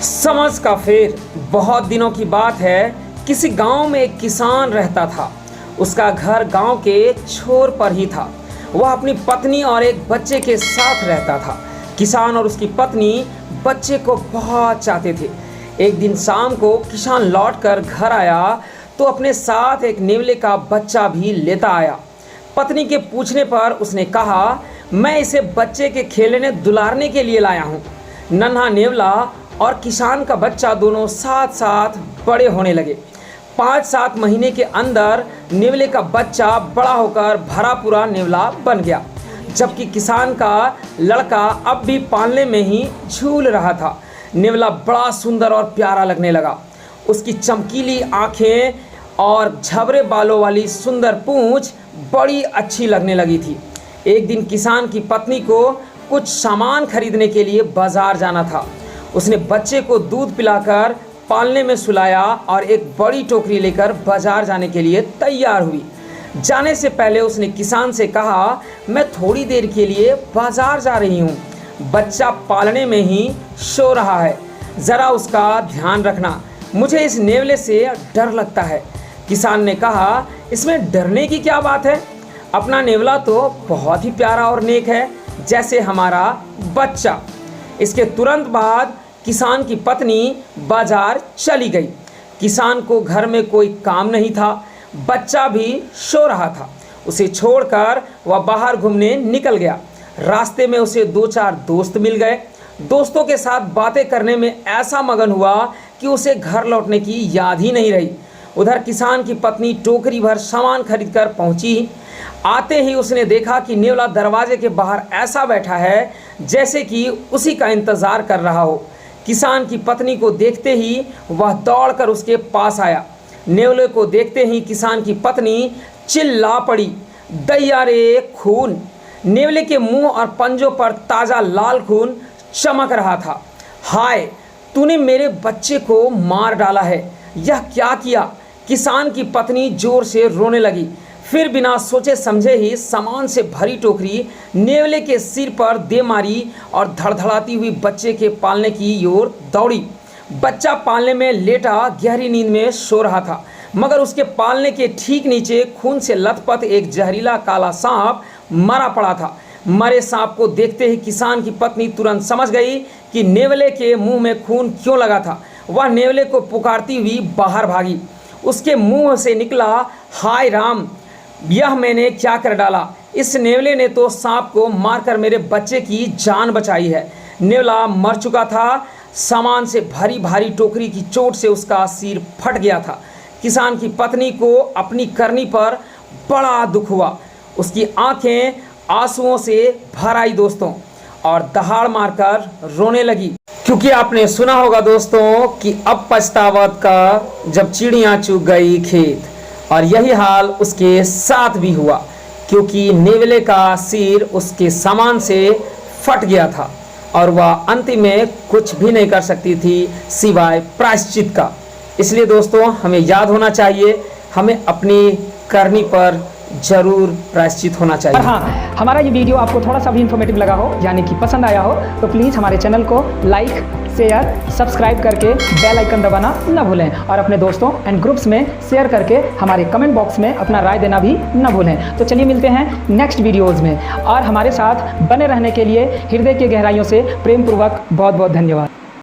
समझ का फेर। बहुत दिनों की बात है, किसी गांव में एक किसान रहता था। उसका घर गांव के छोर पर ही था। वह अपनी पत्नी और एक बच्चे के साथ रहता था। किसान और उसकी पत्नी बच्चे को बहुत चाहते थे। एक दिन शाम को किसान लौटकर घर आया तो अपने साथ एक नेवले का बच्चा भी लेता आया। पत्नी के पूछने पर उसने कहा, मैं इसे बच्चे के खेलने दुलारने के लिए लाया हूँ। नन्हा नेवला और किसान का बच्चा दोनों साथ साथ बड़े होने लगे। 5-7 महीने के अंदर नेवले का बच्चा बड़ा होकर भरा पूरा नेवला बन गया, जबकि किसान का लड़का अब भी पालने में ही झूल रहा था। नेवला बड़ा सुंदर और प्यारा लगने लगा। उसकी चमकीली आँखें और झबरे बालों वाली सुंदर पूंछ बड़ी अच्छी लगने लगी थी। एक दिन किसान की पत्नी को कुछ सामान खरीदने के लिए बाजार जाना था। उसने बच्चे को दूध पिलाकर पालने में सुलाया और एक बड़ी टोकरी लेकर बाजार जाने के लिए तैयार हुई। जाने से पहले उसने किसान से कहा, मैं थोड़ी देर के लिए बाजार जा रही हूँ। बच्चा पालने में ही सो रहा है, ज़रा उसका ध्यान रखना। मुझे इस नेवले से डर लगता है। किसान ने कहा, इसमें डरने की क्या बात है? अपना नेवला तो बहुत ही प्यारा और नेक है, जैसे हमारा बच्चा। इसके तुरंत बाद किसान की पत्नी बाजार चली गई। किसान को घर में कोई काम नहीं था, बच्चा भी सो रहा था। उसे छोड़कर वह बाहर घूमने निकल गया। रास्ते में उसे 2-4 दोस्त मिल गए। दोस्तों के साथ बातें करने में ऐसा मगन हुआ कि उसे घर लौटने की याद ही नहीं रही। उधर किसान की पत्नी टोकरी भर सामान खरीदकर पहुंची। आते ही उसने देखा कि नेवला दरवाजे के बाहर ऐसा बैठा है जैसे कि उसी का इंतज़ार कर रहा हो। किसान की पत्नी को देखते ही वह दौड़कर उसके पास आया। नेवले को देखते ही किसान की पत्नी चिल्ला पड़ी, दैया रे खून! नेवले के मुंह और पंजों पर ताज़ा लाल खून चमक रहा था। हाय, तूने मेरे बच्चे को मार डाला है, यह क्या किया? किसान की पत्नी जोर से रोने लगी। फिर बिना सोचे समझे ही सामान से भरी टोकरी नेवले के सिर पर दे मारी और धड़धड़ाती हुई बच्चे के पालने की ओर दौड़ी। बच्चा पालने में लेटा गहरी नींद में सो रहा था, मगर उसके पालने के ठीक नीचे खून से लथपथ एक जहरीला काला सांप मरा पड़ा था। मरे सांप को देखते ही किसान की पत्नी तुरंत समझ गई कि नेवले के मुंह में खून क्यों लगा था। वह नेवले को पुकारती हुई बाहर भागी। उसके मुंह से निकला, हाय राम, यह मैंने क्या कर डाला? इस नेवले ने तो सांप को मारकर मेरे बच्चे की जान बचाई है। नेवला मर चुका था। सामान से भरी भारी टोकरी की चोट से उसका सिर फट गया था। किसान की पत्नी को अपनी करनी पर बड़ा दुख हुआ। उसकी आंखें आंसुओं से भर आई दोस्तों, और दहाड़ मारकर रोने लगी। क्योंकि आपने सुना होगा दोस्तों कि अब पछतावत का जब चिड़ियाँ चुग गई खेत, और यही हाल उसके साथ भी हुआ, क्योंकि नेवले का सिर उसके सामान से फट गया था और वह अंतिम में कुछ भी नहीं कर सकती थी सिवाय प्रायश्चित का। इसलिए दोस्तों, हमें याद होना चाहिए, हमें अपनी करनी पर जरूर प्रायश्चित होना चाहिए। और हाँ, हमारा ये वीडियो आपको थोड़ा सा भी इन्फॉर्मेटिव लगा हो, यानी कि पसंद आया हो, तो प्लीज़ हमारे चैनल को लाइक, शेयर, सब्सक्राइब करके बेल आइकन दबाना न भूलें, और अपने दोस्तों एंड ग्रुप्स में शेयर करके हमारे कमेंट बॉक्स में अपना राय देना भी न भूलें। तो चलिए मिलते हैं नेक्स्ट वीडियोज़ में, और हमारे साथ बने रहने के लिए हृदय की गहराइयों से प्रेम पूर्वक बहुत बहुत धन्यवाद।